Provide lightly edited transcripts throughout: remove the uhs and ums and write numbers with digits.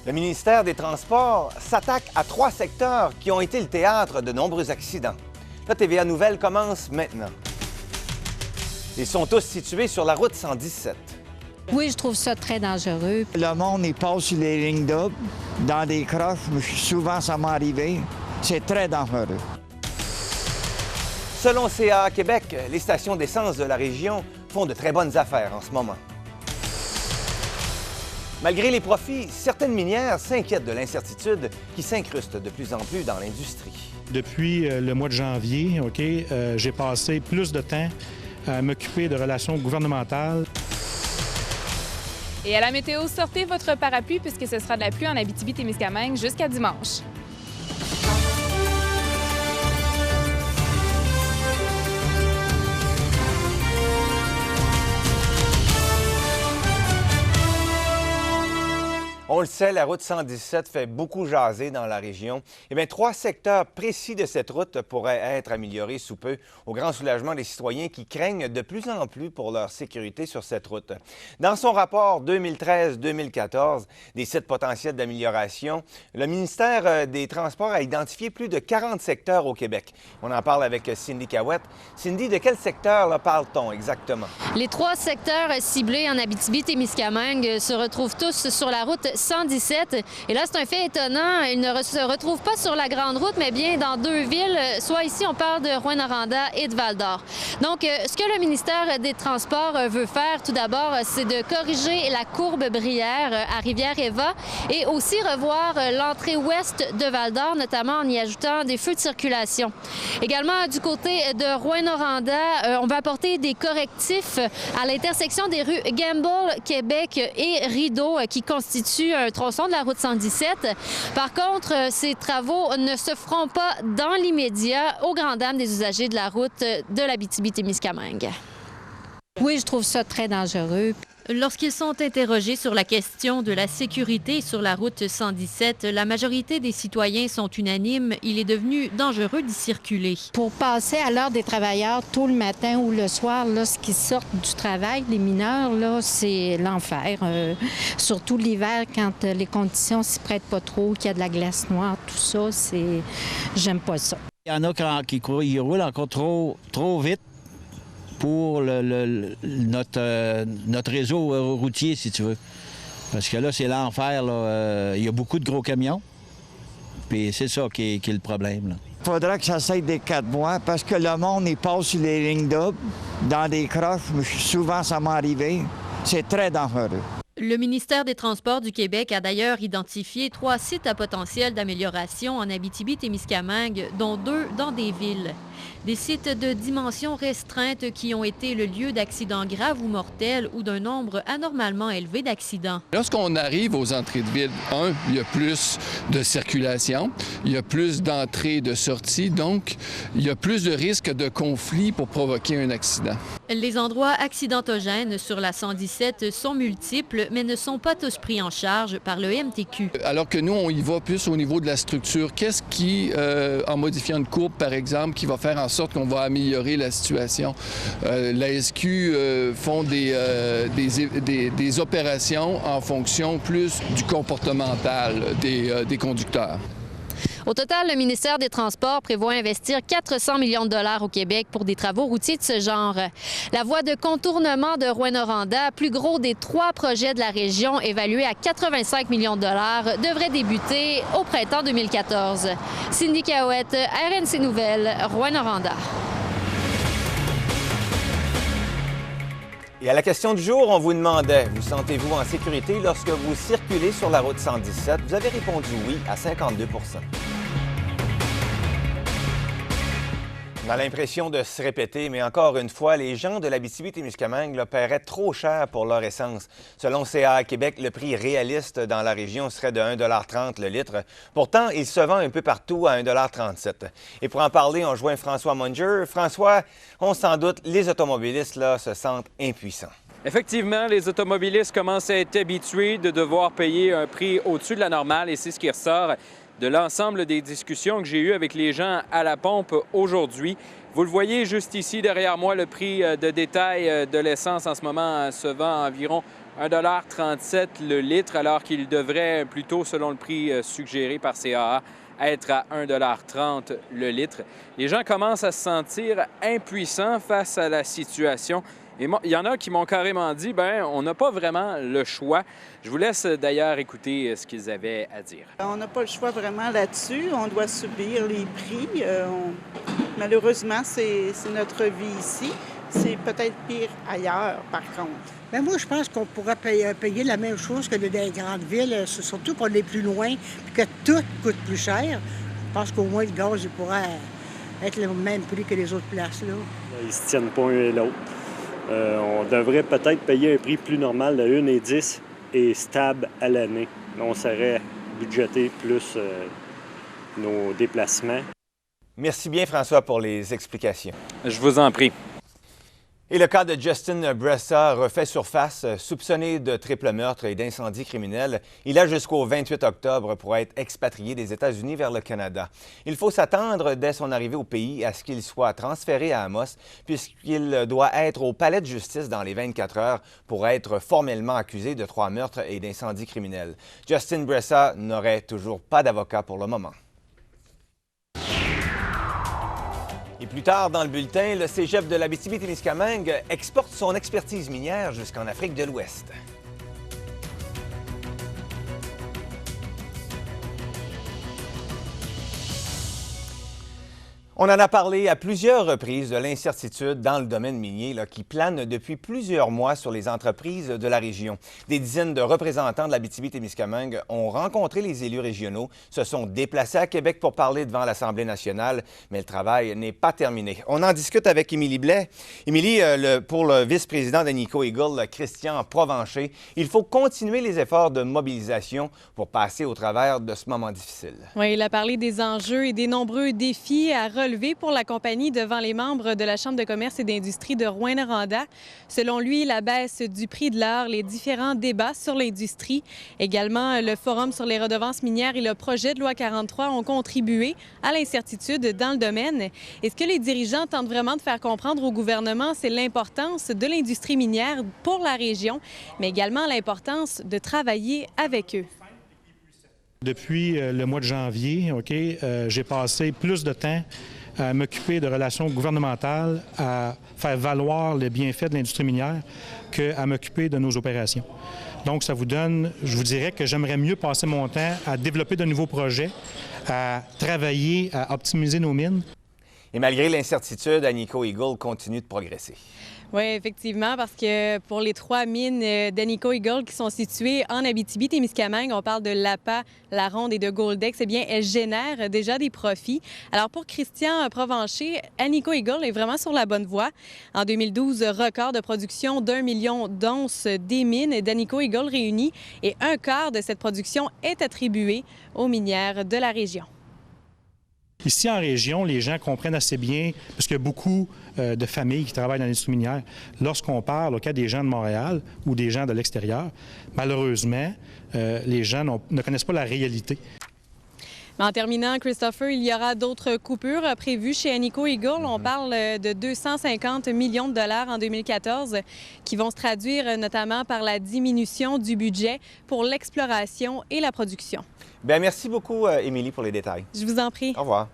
Le ministère des Transports s'attaque à 3 secteurs qui ont été le théâtre de nombreux accidents. La TVA Nouvelle commence maintenant. Ils sont tous situés sur la route 117. Oui, je trouve ça très dangereux. Le monde, il passe sur les lignes doubles, dans des croches. Souvent, ça m'est arrivé. C'est très dangereux. Selon CA Québec, les stations d'essence de la région font de très bonnes affaires en ce moment. Malgré les profits, certaines minières s'inquiètent de l'incertitude qui s'incruste de plus en plus dans l'industrie. Depuis le mois de janvier, j'ai passé plus de temps à m'occuper de relations gouvernementales. Et à la météo, sortez votre parapluie puisque ce sera de la pluie en Abitibi-Témiscamingue jusqu'à dimanche. On le sait, la route 117 fait beaucoup jaser dans la région. Eh bien, 3 secteurs précis de cette route pourraient être améliorés sous peu, au grand soulagement des citoyens qui craignent de plus en plus pour leur sécurité sur cette route. Dans son rapport 2013-2014 des sites potentiels d'amélioration, le ministère des Transports a identifié plus de 40 secteurs au Québec. On en parle avec Cindy Cahouette. Cindy, de quel secteur parle-t-on exactement? Les 3 secteurs ciblés en Abitibi-Témiscamingue se retrouvent tous sur la route 117. Et là, c'est un fait étonnant. Ils ne se retrouvent pas sur la grande route, mais bien dans 2 villes. Soit ici, on parle de Rouyn-Noranda et de Val-d'Or. Donc, ce que le ministère des Transports veut faire, tout d'abord, c'est de corriger la courbe Brière à Rivière-Éva et aussi revoir l'entrée ouest de Val-d'Or, notamment en y ajoutant des feux de circulation. Également, du côté de Rouyn-Noranda, on va apporter des correctifs à l'intersection des rues Gamble, Québec et Rideau qui constituent un tronçon de la route 117. Par contre, ces travaux ne se feront pas dans l'immédiat au grand dam des usagers de la route de l'Abitibi-Témiscamingue. Oui, je trouve ça très dangereux. Lorsqu'ils sont interrogés sur la question de la sécurité sur la route 117, la majorité des citoyens sont unanimes. Il est devenu dangereux d'y circuler. Pour passer à l'heure des travailleurs tôt le matin ou le soir, lorsqu'ils sortent du travail, les mineurs, là, c'est l'enfer. Surtout l'hiver, quand les conditions s'y prêtent pas trop, qu'il y a de la glace noire, tout ça, c'est... J'aime pas ça. Il y en a qui roulent encore trop vite pour notre réseau routier, si tu veux. Parce que là, c'est l'enfer. Il y a beaucoup de gros camions. Puis c'est ça qui est le problème. Il faudrait que ça s'aide des 4 voies parce que le monde, il passe sur les lignes doubles, dans des croches. Souvent, ça m'est arrivé. C'est très dangereux. Le ministère des Transports du Québec a d'ailleurs identifié 3 sites à potentiel d'amélioration en Abitibi-Témiscamingue, dont 2 dans des villes. Des sites de dimensions restreintes qui ont été le lieu d'accidents graves ou mortels ou d'un nombre anormalement élevé d'accidents. Lorsqu'on arrive aux entrées de ville, il y a plus de circulation, il y a plus d'entrées et de sorties, donc il y a plus de risques de conflits pour provoquer un accident. Les endroits accidentogènes sur la 117 sont multiples, mais ne sont pas tous pris en charge par le MTQ. Alors que nous, on y va plus au niveau de la structure. Qu'est-ce qui, en modifiant une courbe, par exemple, qui va faire en sorte qu'on va améliorer la situation? La SQ font des opérations en fonction plus du comportemental des conducteurs. Au total, le ministère des Transports prévoit investir 400 millions de dollars au Québec pour des travaux routiers de ce genre. La voie de contournement de Rouyn-Noranda, plus gros des 3 projets de la région, évalué à 85 millions de dollars, devrait débuter au printemps 2014. Cindy Cahouette, RNC Nouvelles, Rouyn-Noranda. Et à la question du jour, on vous demandait, vous sentez-vous en sécurité lorsque vous circulez sur la route 117? Vous avez répondu oui à 52 %. On a l'impression de se répéter, mais encore une fois, les gens de l'Abitibi-Témiscamingue paieraient trop cher pour leur essence. Selon CA Québec, le prix réaliste dans la région serait de 1,30 $ le litre. Pourtant, il se vend un peu partout à 1,37 $. Et pour en parler, on joint François Munger. François, on s'en doute, les automobilistes se sentent impuissants. Effectivement, les automobilistes commencent à être habitués de devoir payer un prix au-dessus de la normale et c'est ce qui ressort de l'ensemble des discussions que j'ai eues avec les gens à la pompe aujourd'hui. Vous le voyez juste ici derrière moi, le prix de détail de l'essence en ce moment se vend à environ 1,37 $ le litre, alors qu'il devrait plutôt, selon le prix suggéré par CAA, être à 1,30 $ le litre. Les gens commencent à se sentir impuissants face à la situation. Et il y en a qui m'ont carrément dit, on n'a pas vraiment le choix. Je vous laisse d'ailleurs écouter ce qu'ils avaient à dire. On n'a pas le choix vraiment là-dessus. On doit subir les prix. Malheureusement, c'est notre vie ici. C'est peut-être pire ailleurs, par contre. Bien, moi, je pense qu'on pourrait payer la même chose que dans les grandes villes, surtout qu'on est plus loin, puis que tout coûte plus cher. Je pense qu'au moins le gaz il pourrait être le même prix que les autres places, là. Ils ne se tiennent pas un et l'autre. On devrait peut-être payer un prix plus normal de 1,10 $ et stable à l'année. On saurait budgéter plus nos déplacements. Merci bien, François, pour les explications. Je vous en prie. Et le cas de Justin Bressa refait surface, soupçonné de triple meurtre et d'incendie criminel. Il a jusqu'au 28 octobre pour être expatrié des États-Unis vers le Canada. Il faut s'attendre dès son arrivée au pays à ce qu'il soit transféré à Amos, puisqu'il doit être au palais de justice dans les 24 heures pour être formellement accusé de 3 meurtres et d'incendie criminel. Justin Bressa n'aurait toujours pas d'avocat pour le moment. Et plus tard dans le bulletin, le cégep de l'Abitibi-Témiscamingue exporte son expertise minière jusqu'en Afrique de l'Ouest. On en a parlé à plusieurs reprises de l'incertitude dans le domaine minier qui plane depuis plusieurs mois sur les entreprises de la région. Des dizaines de représentants de l'Abitibi-Témiscamingue ont rencontré les élus régionaux, se sont déplacés à Québec pour parler devant l'Assemblée nationale, mais le travail n'est pas terminé. On en discute avec Émilie Blais. Émilie, pour le vice-président d'Anico Eagle, Christian Provencher, il faut continuer les efforts de mobilisation pour passer au travers de ce moment difficile. Oui, il a parlé des enjeux et des nombreux défis à relever pour la compagnie devant les membres de la Chambre de commerce et d'industrie de Rouyn-Noranda. Selon lui, la baisse du prix de l'or, les différents débats sur l'industrie, également le forum sur les redevances minières et le projet de loi 43 ont contribué à l'incertitude dans le domaine. Et ce que les dirigeants tentent vraiment de faire comprendre au gouvernement, c'est l'importance de l'industrie minière pour la région, mais également l'importance de travailler avec eux. Depuis le mois de janvier, j'ai passé plus de temps à m'occuper de relations gouvernementales, à faire valoir les bienfaits de l'industrie minière qu'à m'occuper de nos opérations. Donc, ça vous donne, je vous dirais que j'aimerais mieux passer mon temps à développer de nouveaux projets, à travailler, à optimiser nos mines. Et malgré l'incertitude, Anico Eagle continue de progresser. Oui, effectivement, parce que pour les 3 mines d'Anico Eagle qui sont situées en Abitibi-Témiscamingue, on parle de Lapa, La Ronde et de Goldex, eh bien, elles génèrent déjà des profits. Alors, pour Christian Provencher, Anico Eagle est vraiment sur la bonne voie. En 2012, record de production d'1 million d'onces des mines d'Anico Eagle réunies et un quart de cette production est attribué aux minières de la région. Ici, en région, les gens comprennent assez bien, parce qu'il y a beaucoup de familles qui travaillent dans l'industrie minière. Lorsqu'on parle au cas des gens de Montréal ou des gens de l'extérieur, malheureusement, les gens ne connaissent pas la réalité. En terminant, Christopher, il y aura d'autres coupures prévues chez Anico Eagle. On parle de 250 millions de dollars en 2014 qui vont se traduire notamment par la diminution du budget pour l'exploration et la production. Bien, merci beaucoup, Émilie, pour les détails. Je vous en prie. Au revoir.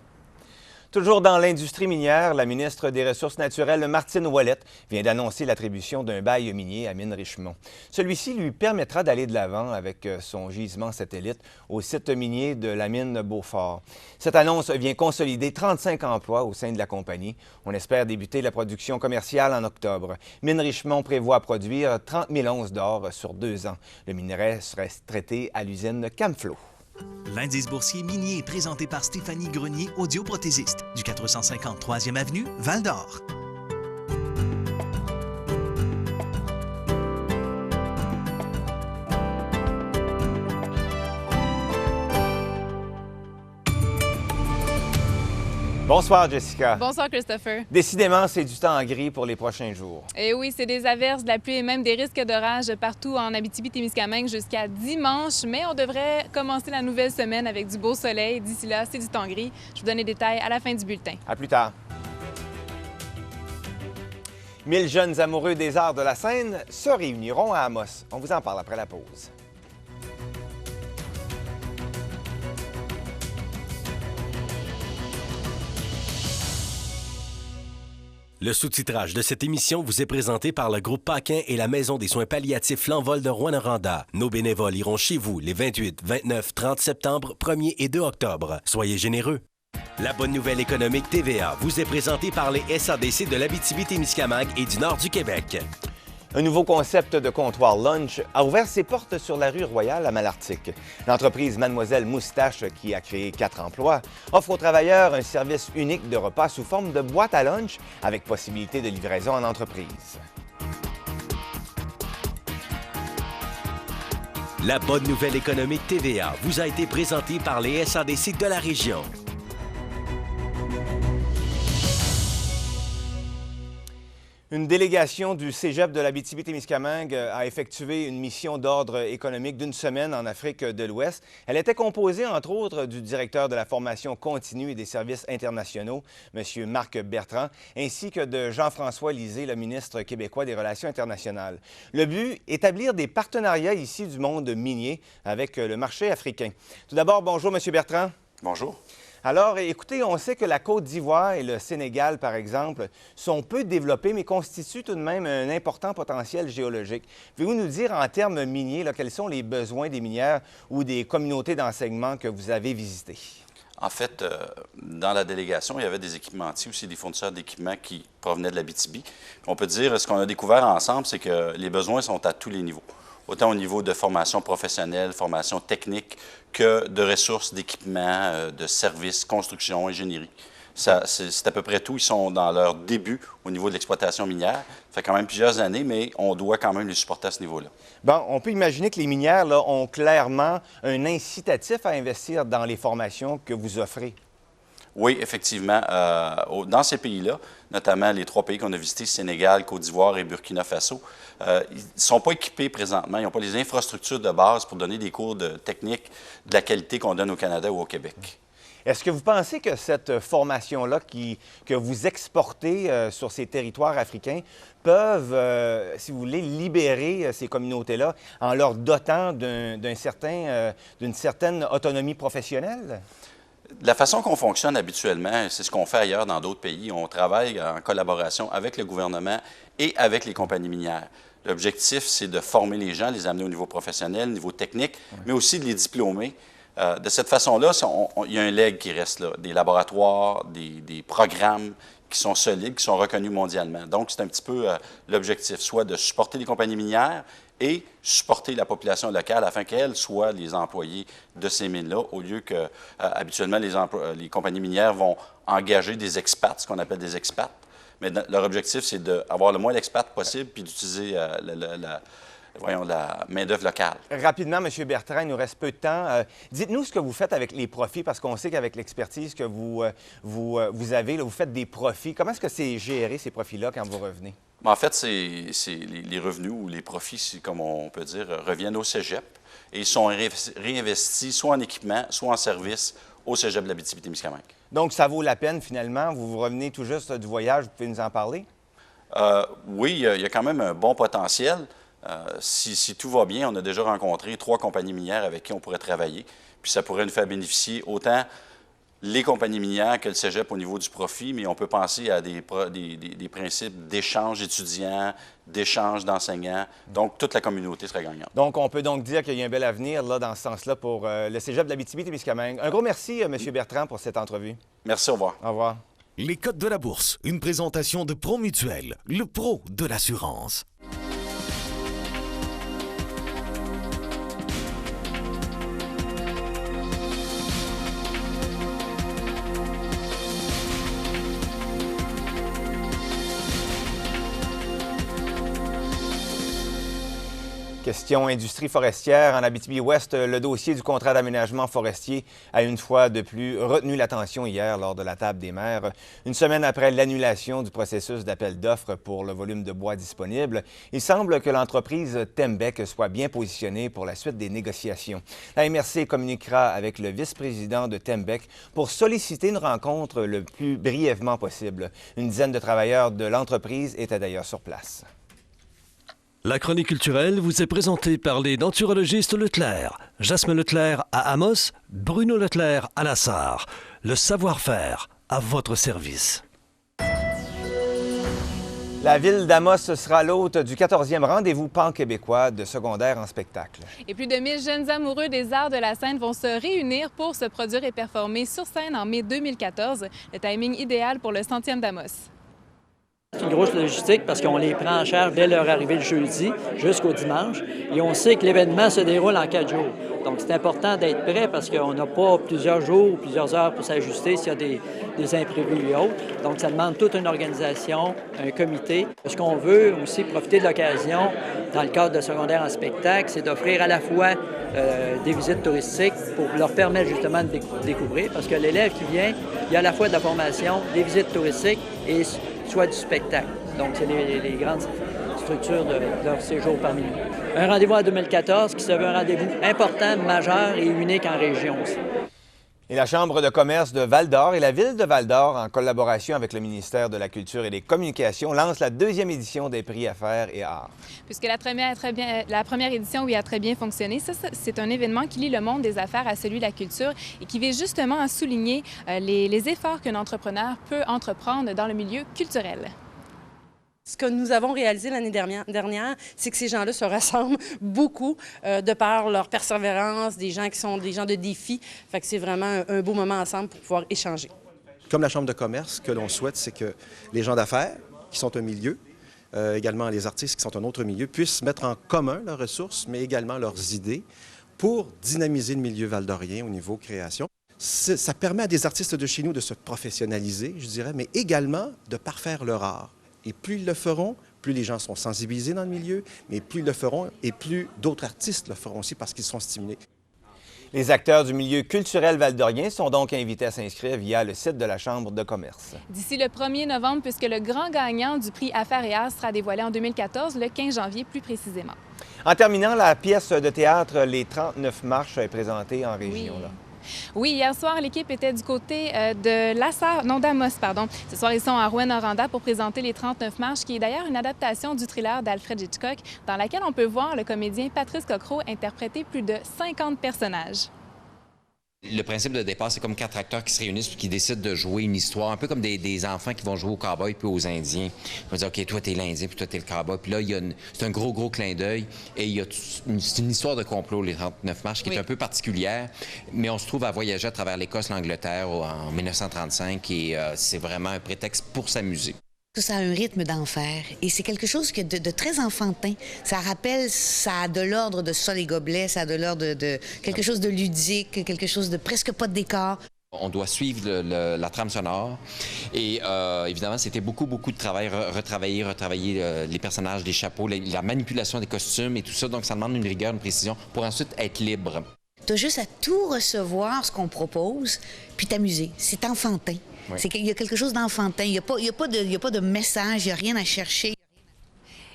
Toujours dans l'industrie minière, la ministre des Ressources naturelles, Martine Ouellette, vient d'annoncer l'attribution d'un bail minier à Mine Richemont. Celui-ci lui permettra d'aller de l'avant avec son gisement satellite au site minier de la mine Beaufort. Cette annonce vient consolider 35 emplois au sein de la compagnie. On espère débuter la production commerciale en octobre. Mine Richemont prévoit produire 30 000 onces d'or sur 2 ans. Le minerai serait traité à l'usine Camflo. L'indice boursier minier est présenté par Stéphanie Grenier, audioprothésiste, du 453e avenue, Val-d'Or. Bonsoir, Jessica. Bonsoir, Christopher. Décidément, c'est du temps gris pour les prochains jours. Et oui, c'est des averses, de la pluie et même des risques d'orage partout en Abitibi-Témiscamingue jusqu'à dimanche. Mais on devrait commencer la nouvelle semaine avec du beau soleil. D'ici là, c'est du temps gris. Je vous donne les détails à la fin du bulletin. À plus tard. 1000 jeunes amoureux des arts de la scène se réuniront à Amos. On vous en parle après la pause. Le sous-titrage de cette émission vous est présenté par le groupe Paquin et la Maison des soins palliatifs L'Envol de Rouyn-Noranda. Nos bénévoles iront chez vous les 28, 29, 30 septembre, 1er et 2 octobre. Soyez généreux. La bonne nouvelle économique TVA vous est présentée par les SADC de l'Abitibi-Témiscamingue et du nord du Québec. Un nouveau concept de comptoir lunch a ouvert ses portes sur la rue Royale à Malartic. L'entreprise Mademoiselle Moustache, qui a créé 4 emplois, offre aux travailleurs un service unique de repas sous forme de boîte à lunch avec possibilité de livraison en entreprise. La bonne nouvelle économique TVA vous a été présentée par les SADC de la région. Une délégation du Cégep de l'Abitibi-Témiscamingue a effectué une mission d'ordre économique d'une semaine en Afrique de l'Ouest. Elle était composée, entre autres, du directeur de la formation continue et des services internationaux, M. Marc Bertrand, ainsi que de Jean-François Lisée, le ministre québécois des Relations internationales. Le but, établir des partenariats ici du monde minier avec le marché africain. Tout d'abord, bonjour, M. Bertrand. Bonjour. Alors, écoutez, on sait que la Côte d'Ivoire et le Sénégal, par exemple, sont peu développés, mais constituent tout de même un important potentiel géologique. Pouvez-vous nous dire, en termes miniers, là, quels sont les besoins des minières ou des communautés d'enseignement que vous avez visitées? En fait, dans la délégation, il y avait des équipementiers aussi, des fournisseurs d'équipements qui provenaient de l'Abitibi. On peut dire, ce qu'on a découvert ensemble, c'est que les besoins sont à tous les niveaux. Autant au niveau de formation professionnelle, formation technique, que de ressources, d'équipements, de services, construction, ingénierie. C'est à peu près tout. Ils sont dans leur début au niveau de l'exploitation minière. Ça fait quand même plusieurs années, mais on doit quand même les supporter à ce niveau-là. Bon, on peut imaginer que les minières là, ont clairement un incitatif à investir dans les formations que vous offrez. Oui, effectivement. Dans ces pays-là, notamment les 3 pays qu'on a visités, Sénégal, Côte d'Ivoire et Burkina Faso, ils ne sont pas équipés présentement. Ils n'ont pas les infrastructures de base pour donner des cours de technique de la qualité qu'on donne au Canada ou au Québec. Est-ce que vous pensez que cette formation-là que vous exportez sur ces territoires africains peuvent, si vous voulez, libérer ces communautés-là en leur dotant d'une certaine autonomie professionnelle? La façon qu'on fonctionne habituellement, c'est ce qu'on fait ailleurs dans d'autres pays. On travaille en collaboration avec le gouvernement et avec les compagnies minières. L'objectif, c'est de former les gens, les amener au niveau professionnel, au niveau technique, mais aussi de les diplômer. De cette façon-là, il y a un leg qui reste là, des laboratoires, des programmes qui sont solides, qui sont reconnus mondialement. Donc, c'est un petit peu l'objectif, soit de supporter les compagnies minières et supporter la population locale afin qu'elle soit les employés de ces mines-là, au lieu que, habituellement, les compagnies minières vont engager des expats, ce qu'on appelle des expats. Mais leur objectif, c'est d'avoir le moins d'expats possible puis d'utiliser la main-d'œuvre locale. Rapidement, M. Bertrand, il nous reste peu de temps. Dites-nous ce que vous faites avec les profits, parce qu'on sait qu'avec l'expertise que vous avez, là, vous faites des profits. Comment est-ce que c'est géré, ces profits-là, quand vous revenez? En fait, les revenus ou les profits, comme on peut dire, reviennent au cégep et sont réinvestis soit en équipement, soit en service au cégep de l'Abitibi-Témiscamingue. Donc, ça vaut la peine, finalement? Vous revenez tout juste du voyage, vous pouvez nous en parler? Oui, il y a quand même un bon potentiel. Si tout va bien, on a déjà rencontré 3 compagnies minières avec qui on pourrait travailler. Puis ça pourrait nous faire bénéficier autant les compagnies minières que le cégep au niveau du profit, mais on peut penser à des principes d'échange étudiants, d'échange d'enseignants. Donc, toute la communauté serait gagnante. Donc, on peut donc dire qu'il y a un bel avenir là, dans ce sens-là pour le cégep de l'Abitibi-Témiscamingue. Un gros merci, M. Bertrand, pour cette entrevue. Merci, au revoir. Au revoir. Les codes de la bourse, une présentation de Promutuel, le pro de l'assurance. Question industrie forestière. En Abitibi-Ouest, le dossier du contrat d'aménagement forestier a une fois de plus retenu l'attention hier lors de la table des maires. Une semaine après l'annulation du processus d'appel d'offres pour le volume de bois disponible, il semble que l'entreprise Tembec soit bien positionnée pour la suite des négociations. La MRC communiquera avec le vice-président de Tembec pour solliciter une rencontre le plus brièvement possible. Une dizaine de travailleurs de l'entreprise étaient d'ailleurs sur place. La chronique culturelle vous est présentée par les denturologistes Leclerc. Jasmin Leclerc à Amos, Bruno Leclerc à La Sarre. Le savoir-faire à votre service. La ville d'Amos sera l'hôte du 14e rendez-vous pan-québécois de secondaire en spectacle. Et plus de 1000 jeunes amoureux des arts de la scène vont se réunir pour se produire et performer sur scène en mai 2014. Le timing idéal pour le 100e d'Amos. C'est une grosse logistique parce qu'on les prend en charge dès leur arrivée le jeudi jusqu'au dimanche. Et on sait que l'événement se déroule en 4 jours. Donc, c'est important d'être prêt parce qu'on n'a pas plusieurs jours ou plusieurs heures pour s'ajuster s'il y a des imprévus et autres. Donc, ça demande toute une organisation, un comité. Ce qu'on veut aussi profiter de l'occasion dans le cadre de secondaire en spectacle, c'est d'offrir à la fois des visites touristiques pour leur permettre justement de découvrir. Parce que l'élève qui vient, il y a à la fois de la formation, des visites touristiques et soit du spectacle. Donc, c'est les grandes structures de leur séjour parmi nous. Un rendez-vous en 2014 qui se veut un rendez-vous important, majeur et unique en région aussi. Et la Chambre de commerce de Val-d'Or et la Ville de Val-d'Or, en collaboration avec le ministère de la Culture et des Communications, lancent la 2e édition des prix Affaires et Arts. Puisque la première édition, oui, a très bien fonctionné, c'est un événement qui lie le monde des affaires à celui de la culture et qui vise justement à souligner les efforts qu'un entrepreneur peut entreprendre dans le milieu culturel. Ce que nous avons réalisé l'année dernière, c'est que ces gens-là se rassemblent beaucoup de par leur persévérance, des gens qui sont des gens de défi. Fait que c'est vraiment un beau moment ensemble pour pouvoir échanger. Comme la Chambre de commerce, ce que l'on souhaite, c'est que les gens d'affaires, qui sont un milieu, également les artistes qui sont un autre milieu, puissent mettre en commun leurs ressources, mais également leurs idées pour dynamiser le milieu valdorien au niveau création. Ça permet à des artistes de chez nous de se professionnaliser, je dirais, mais également de parfaire leur art. Et plus ils le feront, plus les gens sont sensibilisés dans le milieu, mais plus ils le feront et plus d'autres artistes le feront aussi parce qu'ils seront stimulés. Les acteurs du milieu culturel valdorien sont donc invités à s'inscrire via le site de la Chambre de commerce. D'ici le 1er novembre, puisque le grand gagnant du prix Affaires et Arts sera dévoilé en 2014, le 15 janvier plus précisément. En terminant, la pièce de théâtre Les 39 marches est présentée en région. Oui. Là. Oui, hier soir, l'équipe était du côté de La Sarre, non d'Amos, pardon. Ce soir, ils sont à Rouyn-Noranda pour présenter Les 39 marches, qui est d'ailleurs une adaptation du thriller d'Alfred Hitchcock, dans laquelle on peut voir le comédien Patrice Cocro interpréter plus de 50 personnages. Le principe de départ, c'est comme 4 acteurs qui se réunissent et qui décident de jouer une histoire, un peu comme des enfants qui vont jouer aux cowboys puis aux Indiens. Ils vont dire, OK, toi, t'es l'Indien, puis toi, t'es le cowboy. Puis là, c'est un gros clin d'œil. Et c'est une histoire de complot, les 39 marches, qui est un peu particulière. Mais on se trouve à voyager à travers l'Écosse, l'Angleterre en 1935 et c'est vraiment un prétexte pour s'amuser. Ça a un rythme d'enfer et c'est quelque chose de très enfantin. Ça rappelle, ça a de l'ordre de ça, les gobelets, ça a de l'ordre de quelque chose de ludique, quelque chose de presque pas de décor. On doit suivre la trame sonore et évidemment, c'était beaucoup de travail, retravailler les personnages, les chapeaux, la manipulation des costumes et tout ça. Donc, ça demande une rigueur, une précision pour ensuite être libre. Tu as juste à tout recevoir, ce qu'on propose, puis t'amuser. C'est enfantin. Oui. Il y a quelque chose d'enfantin. Il n'y a pas de message, il n'y a rien à chercher.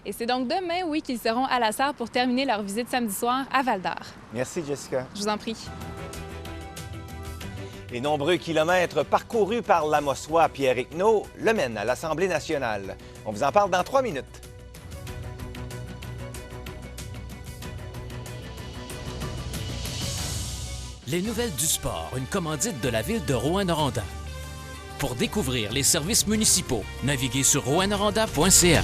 Et c'est donc demain, oui, qu'ils seront à La Sarre pour terminer leur visite samedi soir à Val-d'Or. Merci, Jessica. Je vous en prie. Les nombreux kilomètres parcourus par l'Amossois Pierre Hicnault le mènent à l'Assemblée nationale. On vous en parle dans 3 minutes. Les nouvelles du sport, une commandite de la ville de Rouyn-Noranda. Pour découvrir les services municipaux, naviguez sur rouyn-noranda.ca.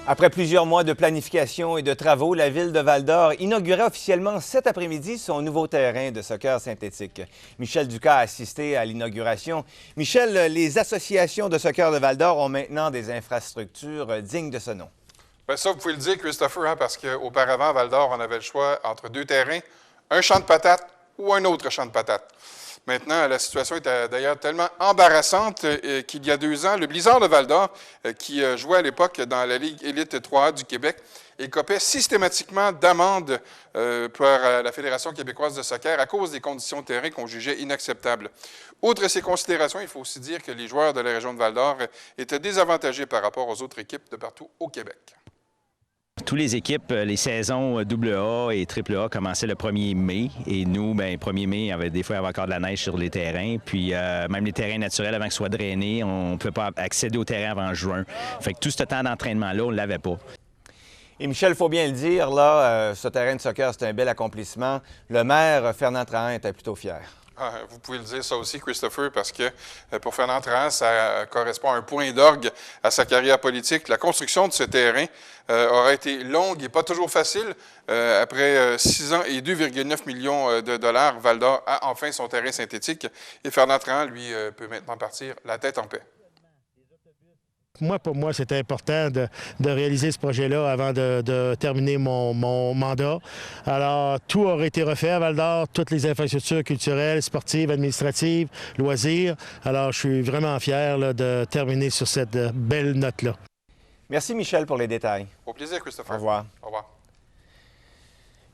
Après plusieurs mois de planification et de travaux, la ville de Val-d'Or inaugurait officiellement cet après-midi son nouveau terrain de soccer synthétique. Michel Ducas a assisté à l'inauguration. Michel, les associations de soccer de Val-d'Or ont maintenant des infrastructures dignes de ce nom. Bien, ça, vous pouvez le dire, Christopher, parce qu'auparavant, à Val-d'Or, on avait le choix entre 2 terrains, un champ de patates ou un autre champ de patates. Maintenant, la situation est d'ailleurs tellement embarrassante qu'il y a 2 ans, le Blizzard de Val-d'Or, qui jouait à l'époque dans la Ligue élite 3A du Québec, écopait systématiquement d'amendes par la Fédération québécoise de soccer à cause des conditions de terrain qu'on jugeait inacceptables. Outre ces considérations, il faut aussi dire que les joueurs de la région de Val-d'Or étaient désavantagés par rapport aux autres équipes de partout au Québec. Toutes les équipes, les saisons AA et AAA commençaient le 1er mai. Et nous, bien, 1er mai, des fois, il y avait encore de la neige sur les terrains. Puis même les terrains naturels, avant qu'ils soient drainés, on ne pouvait pas accéder au terrain avant juin. Fait que tout ce temps d'entraînement-là, on ne l'avait pas. Et Michel, il faut bien le dire, là, ce terrain de soccer, c'est un bel accomplissement. Le maire, Fernand Trahan, était plutôt fier. Vous pouvez le dire ça aussi, Christopher, parce que pour Fernand Trahan, ça correspond à un point d'orgue à sa carrière politique. La construction de ce terrain aura été longue et pas toujours facile. Après 6 ans et 2,9 millions de dollars, Val-d'Or a enfin son terrain synthétique. Et Fernand Trahan, lui, peut maintenant partir la tête en paix. Pour moi, c'était important de réaliser ce projet-là avant de terminer mon mandat. Alors, tout aurait été refait à Val-d'Or, toutes les infrastructures culturelles, sportives, administratives, loisirs. Alors, je suis vraiment fier là, de terminer sur cette belle note-là. Merci, Michel, pour les détails. Au plaisir, Christopher. Au revoir. Au revoir.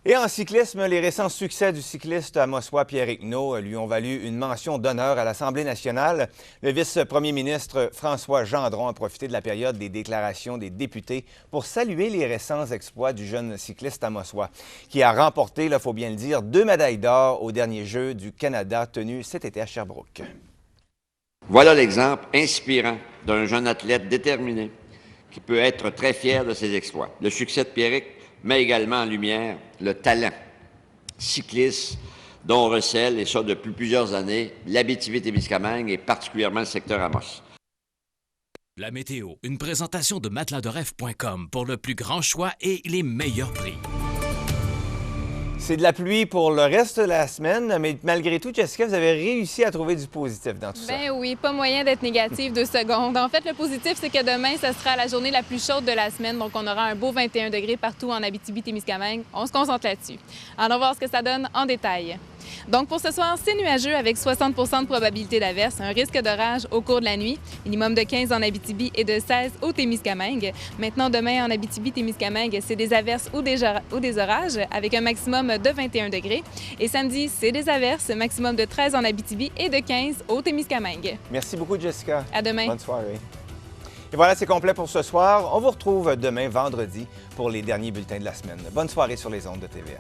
Et en cyclisme, les récents succès du cycliste amossois Pierrick Naud lui ont valu une mention d'honneur à l'Assemblée nationale. Le vice-premier ministre François Gendron a profité de la période des déclarations des députés pour saluer les récents exploits du jeune cycliste amossois, qui a remporté, il faut bien le dire, 2 médailles d'or aux derniers Jeux du Canada tenus cet été à Sherbrooke. Voilà l'exemple inspirant d'un jeune athlète déterminé qui peut être très fier de ses exploits. Le succès de Pierrick met également en lumière le talent cycliste dont recèle, et ça depuis plusieurs années, l'Abitibi-Témiscamingue et particulièrement le secteur Amos. La météo, une présentation de matelasderêve.com pour le plus grand choix et les meilleurs prix. C'est de la pluie pour le reste de la semaine, mais malgré tout, Jessica, vous avez réussi à trouver du positif dans tout ça. Ben oui, pas moyen d'être négatif 2 secondes. En fait, le positif, c'est que demain, ce sera la journée la plus chaude de la semaine, donc on aura un beau 21 degrés partout en Abitibi-Témiscamingue. On se concentre là-dessus. Allons voir ce que ça donne en détail. Donc pour ce soir, c'est nuageux avec 60 de probabilité d'averse, un risque d'orage au cours de la nuit, minimum de 15 en Abitibi et de 16 au Témiscamingue. Maintenant, demain, en Abitibi-Témiscamingue, c'est des averses ou des orages avec un maximum de 21 degrés. Et samedi, c'est des averses, maximum de 13 en Abitibi et de 15 au Témiscamingue. Merci beaucoup, Jessica. À demain. Bonne soirée. Et voilà, c'est complet pour ce soir. On vous retrouve demain, vendredi, pour les derniers bulletins de la semaine. Bonne soirée sur les ondes de TVA.